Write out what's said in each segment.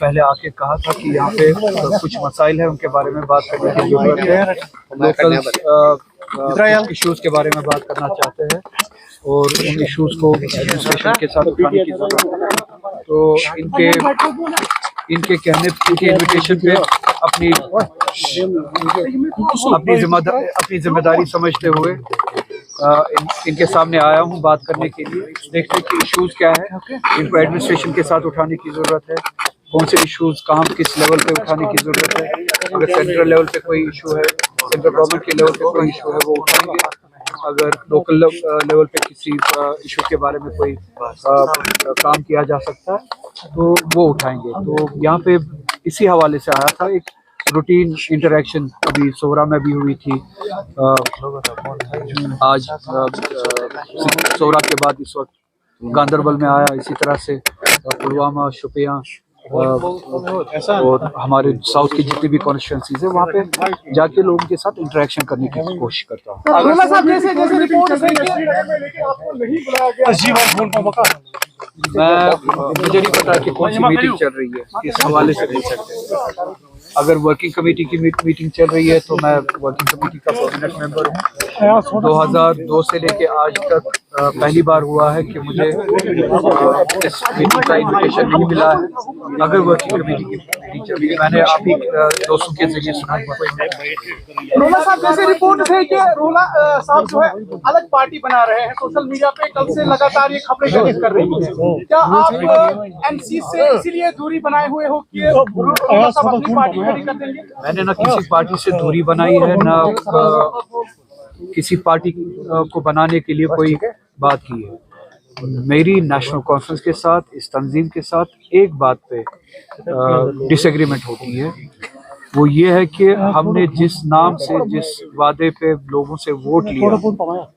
पहले आके कहा था कि यहाँ पे कुछ मसाइल है उनके बारे में बात करने की जरूरत है। लोकल इश्यूज के बारे में बात करना चाहते हैं और उन इश्यूज को एडमिनिस्ट्रेशन के साथ उठाने की जरूरत है। तो इनके कहने, इनके इन्विटेशन पे अपनी जिम्मेदारी समझते हुए इनके सामने आया हूँ बात करने के लिए। देखते हैं कि इश्यूज क्या है, इनको एडमिनिस्ट्रेशन के साथ उठाने की जरूरत है। कौन से इश्यूज कहाँ किस लेवल पे उठाने की जरूरत है। अगर सेंट्रल लेवल पे कोई इशू है, सेंट्रल गवर्नमेंट के लेवल पे कोई इशू है वो उठाएंगे। अगर लोकल लेवल पे किसी इशू के बारे में कोई काम किया जा सकता है तो वो उठाएंगे। तो यहाँ पे इसी हवाले से आया था। एक रूटीन इंटरेक्शन अभी सोरा में भी हुई थी। आज सोरा के बाद इस वक्त गांदरबल में आया। इसी तरह से पुलवामा, शोपियां और हमारे साउथ की जितनी भी कॉन्स्टिट्यूंसीज है वहाँ पे जाके लोगों के साथ इंटरेक्शन करने की कोशिश करता हूँ। मुझे नहीं पता कि कौन सी मीटिंग चल रही है, किस हवाले से नहीं सकते। अगर वर्किंग कमेटी की मीटिंग चल रही है तो मैं वर्किंग कमेटी का परमानेंट मेंबर हूँ। 2002 से लेके आज तक पहली बार हुआ है कि मुझे इस मीटिंग का इन्विटेशन नहीं मिला है। अगर वर्किंग कमेटी की मीटिंग चल रही है, मैंने आप ही दोस्तों के जरिए सुना। रोला साहब जैसे रिपोर्ट थे कि रोला साहब जो है अलग पार्टी बना रहे हैं, सोशल मीडिया पे कल से लगातार ये खबरें कर रही है। क्या आप एमसी से इसीलिए दूरी बनाए हुए हो कि रोला साहब अपनी पार्टी खड़ी कर देंगे? मैंने ना किसी पार्टी से दूरी बनाई है, ना किसी पार्टी को बनाने के लिए कोई बात की है। मेरी नेशनल कॉन्फ्रेंस के साथ, इस तंजीम के साथ एक बात पे डिसएग्रीमेंट होती है। वो ये है कि हमने जिस नाम से, जिस वादे पे लोगों से वोट लिया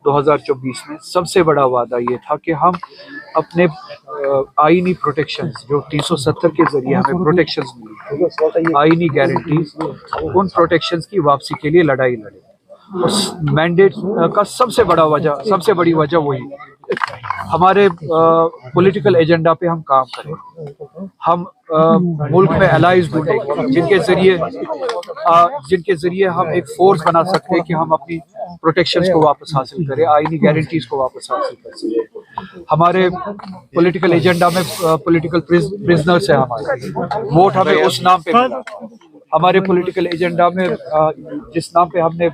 2024 में, सबसे बड़ा वादा ये था कि हम अपने आईनी प्रोटेक्शंस जो 370 के जरिए हमें प्रोटेक्शंस मिली, आईनी गारंटीज, उन प्रोटेक्शंस की वापसी के लिए लड़ाई लड़े। उस मैंडेट का सबसे बड़ी वजह वही हमारे पॉलिटिकल एजेंडा पे हम काम करें। हम मुल्क में एलाइज ढूंढेंगे जिनके जरिए हम एक फोर्स बना सकते हैं कि हम अपनी प्रोटेक्शंस को वापस हासिल करें, आईनी गारंटीज को वापस हासिल कर सकें। हमारे पॉलिटिकल एजेंडा में पॉलिटिकल प्रिजनर्स है हमारे, वोट हमें उस नाम पे मिला। हमारे पॉलिटिकल एजेंडा में जिस नाम पे हमने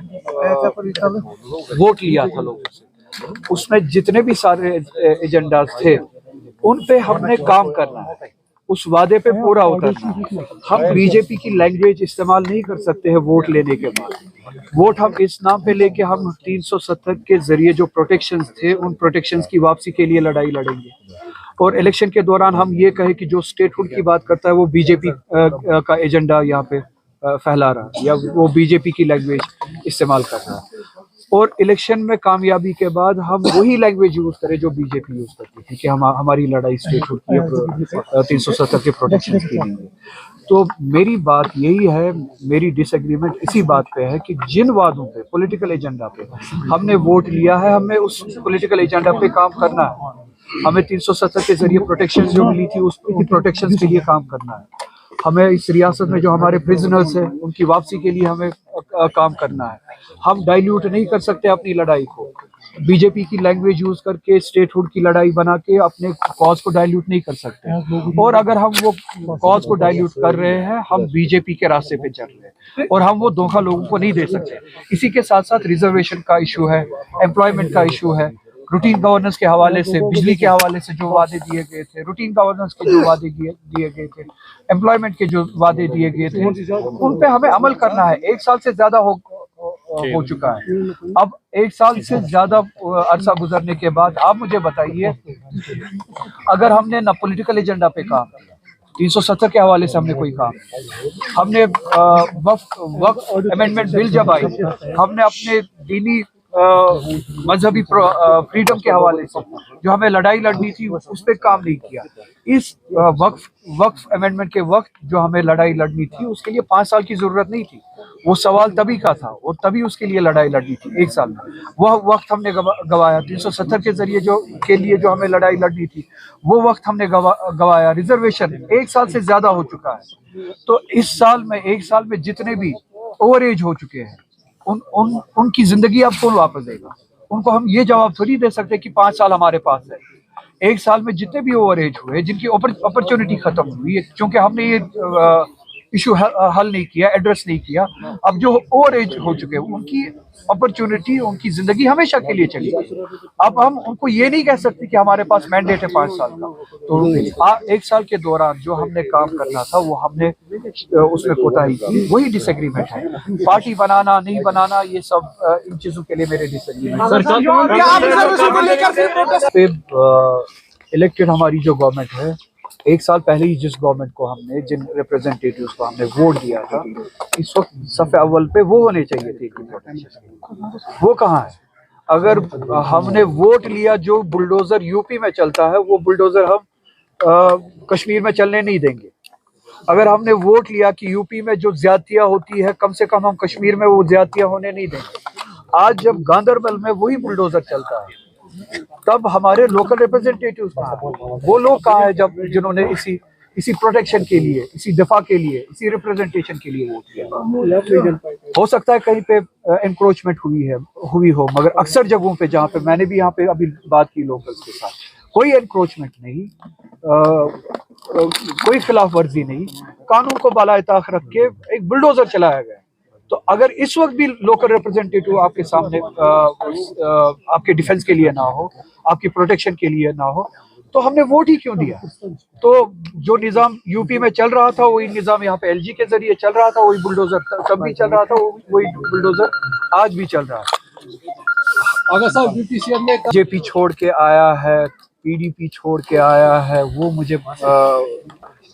वोट लिया था लोगों से, उसमें जितने भी सारे एजेंडाज थे उन पे हमने काम करना है, उस वादे पे पूरा उतरना है। हम बीजेपी की लैंग्वेज इस्तेमाल नहीं कर सकते हैं वोट लेने के बाद। वोट हम इस नाम पे लेके हम 370 के जरिए जो प्रोटेक्शंस थे उन प्रोटेक्शंस की वापसी के लिए लड़ाई लड़ेंगे। और इलेक्शन के दौरान हम ये कहे कि जो स्टेटहुड की बात करता है वो बीजेपी का एजेंडा यहाँ पे फैला रहा है या वो बीजेपी की लैंग्वेज इस्तेमाल कर रहा है। और इलेक्शन में कामयाबी के बाद हम वही लैंग्वेज यूज करें जो बीजेपी यूज करती थी कि हमारी लड़ाई स्टेटहुड की 370 के प्रोटेक्शन के लिए। तो मेरी बात यही है, मेरी डिसएग्रीमेंट इसी बात पे है कि जिन वादों पे, पॉलिटिकल एजेंडा पे हमने वोट लिया है, हमें उस पॉलिटिकल एजेंडा पे काम करना है। हमें 370 के जरिए प्रोटेक्शन जो मिली थी उसकी प्रोटेक्शन के लिए काम करना है। हमें इस रियासत में जो हमारे प्रिजनर्स हैं उनकी वापसी के लिए हमें काम करना है। हम डाइल्यूट नहीं कर सकते अपनी लड़ाई को, बीजेपी की लैंग्वेज यूज करके स्टेटहुड की लड़ाई बना के अपने कॉज को डाइल्यूट नहीं कर सकते। और अगर हम वो कॉज को डाइल्यूट कर रहे हैं, हम बीजेपी के रास्ते पे चल रहे हैं और हम वो धोखा लोगों को नहीं दे सकते। इसी के साथ साथ रिजर्वेशन का इशू है, एम्प्लॉयमेंट का इशू है, रूटीन गवर्नेंस के हवाले से, बिजली के हवाले से जो वादे दिए गए थे, रूटीन गवर्नेंस के जो वादे दिए गए थे, एम्प्लॉयमेंट के जो वादे दिए गए थे, उन पे हमें अमल करना है। 1 साल से ज्यादा हो चुका है। अब 1 साल से ज्यादा अरसा गुजरने के बाद आप मुझे बताइए, अगर हमने ना पॉलिटिकल एजेंडा पे काम किया, 370 के हवाले से हमने कोई काम, हमने वक्फ अमेंडमेंट बिल जब आई, हमने अपने दीनी मजहबी फ्रीडम के हवाले से जो हमें लड़ाई लड़नी थी उस पर काम नहीं किया। इस वक्फ अमेंडमेंट के वक्त जो हमें लड़ाई लड़नी थी उसके लिए 5 साल की जरूरत नहीं थी। वो सवाल तभी का था और तभी उसके लिए लड़ाई लड़नी थी 1 साल में। वह वक्त हमने गवाया। 370 के जरिए जो हमें लड़ाई लड़नी थी वो वक्त हमने गवाया। रिजर्वेशन 1 साल से ज्यादा हो चुका है। तो इस साल में 1 साल में जितने भी ओवर एज हो चुके हैं उनकी जिंदगी अब कौन वापस देगा? उनको हम ये जवाब थोड़ी दे सकते कि 5 साल हमारे पास है। 1 साल में जितने भी ओवर एज हुए, जिनकी अपॉर्चुनिटी खत्म हुई है, क्योंकि हमने ये इशू हल नहीं किया, एड्रेस नहीं किया, अब जो ओवर एज हो चुके हैं उनकी अपॉर्चुनिटी, उनकी जिंदगी हमेशा के लिए चली गई। अब हम उनको ये नहीं कह सकते कि हमारे पास मैंडेट है 5 साल का। तो 1 साल के दौरान जो हमने काम करना था वो हमने उसमें कोताही की। वही डिसएग्रीमेंट है। पार्टी बनाना नहीं बनाना ये सब इन चीजों के लिए मेरे डिसएग्रीमेंट। इलेक्टेड हमारी जो गवर्नमेंट है, 1 साल पहले ही जिस गवर्नमेंट को हमने, जिन रिप्रेजेंटेटिव्स को हमने वोट दिया था, इस वक्त सफ़े अव्वल पे वो होने चाहिए थे। वो कहाँ है? अगर हमने वोट लिया जो बुलडोजर यूपी में चलता है वो बुलडोजर हम कश्मीर में चलने नहीं देंगे। अगर हमने वोट लिया कि यूपी में जो ज्यादतियां होती है कम से कम हम कश्मीर में वो ज्यादतियां होने नहीं देंगे। आज जब गांदरबल में वही बुलडोजर चलता है तब हमारे लोकल रिप्रेजेंटेटिव्स कहाँ हैं? वो लोग कहाँ हैं जब जिन्होंने इसी प्रोटेक्शन के लिए, इसी दफा के लिए, इसी रिप्रेजेंटेशन के लिए वोट किया? हो सकता है कहीं पे एनक्रोचमेंट हुई हो, मगर अक्सर जगहों पे जहाँ पे मैंने भी यहाँ पे अभी बात की लोकल्स के साथ, कोई एनक्रोचमेंट नहीं, कोई खिलाफ वर्जी नहीं, कानून को बालाए ताक रख के एक बुलडोजर चलाया गया। तो अगर इस वक्त भी लोकल रिप्रेजेंटेटिव आपके सामने आपके डिफेंस के लिए ना हो, आपकी प्रोटेक्शन के लिए ना हो, तो हमने वोट ही क्यों दिया? तो जो निज़ाम यूपी में चल रहा था वही निज़ाम यहाँ पे एलजी के जरिए चल रहा था, वही बुलडोजर तब भी चल रहा था, वही बुलडोजर आज भी चल रहा है। अगर साहब ब्यूटिशियन ने जेपी छोड़ के आया है, पीडीपी छोड़ के आया है, वो मुझे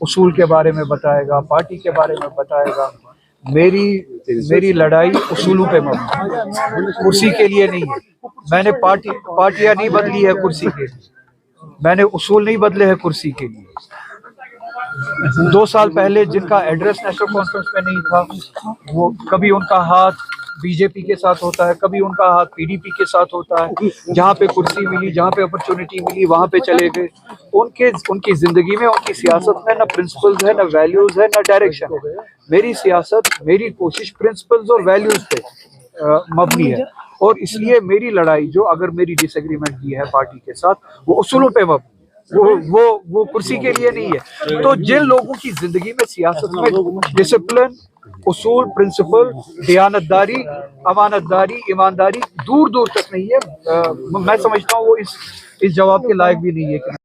उसूल के बारे में बताएगा, पार्टी के बारे में बताएगा। मेरी लड़ाई उसूलों पे मबनी, कुर्सी के लिए नहीं है। मैंने पार्टियां नहीं बदली है कुर्सी के लिए, मैंने उसूल नहीं बदले हैं कुर्सी के लिए। 2 साल पहले जिनका एड्रेस नेशनल कॉन्फ्रेंस में नहीं था, वो कभी उनका हाथ बीजेपी के साथ होता है, कभी उनका हाथ पीडीपी के साथ होता है। जहाँ पे कुर्सी मिली, जहाँ पे अपॉर्चुनिटी मिली, वहाँ पे चले गए। उनकी जिंदगी में, उनकी सियासत में ना प्रिंसिपल्स है, ना वैल्यूज है, ना डायरेक्शन है। मेरी सियासत, मेरी कोशिश प्रिंसिपल्स और वैल्यूज पे मबनी है, और इसलिए मेरी लड़ाई जो अगर मेरी डिसएग्रीमेंट की है पार्टी के साथ, वो उसूलों पे मबनी, वो कुर्सी के लिए नहीं है। तो जिन लोगों की जिंदगी में, सियासत में डिसिप्लिन, उसूल, प्रिंसिपल, दयानतदारी, अमानतदारी, ईमानदारी दूर दूर तक नहीं है, मैं समझता हूँ वो इस जवाब के लायक भी नहीं है।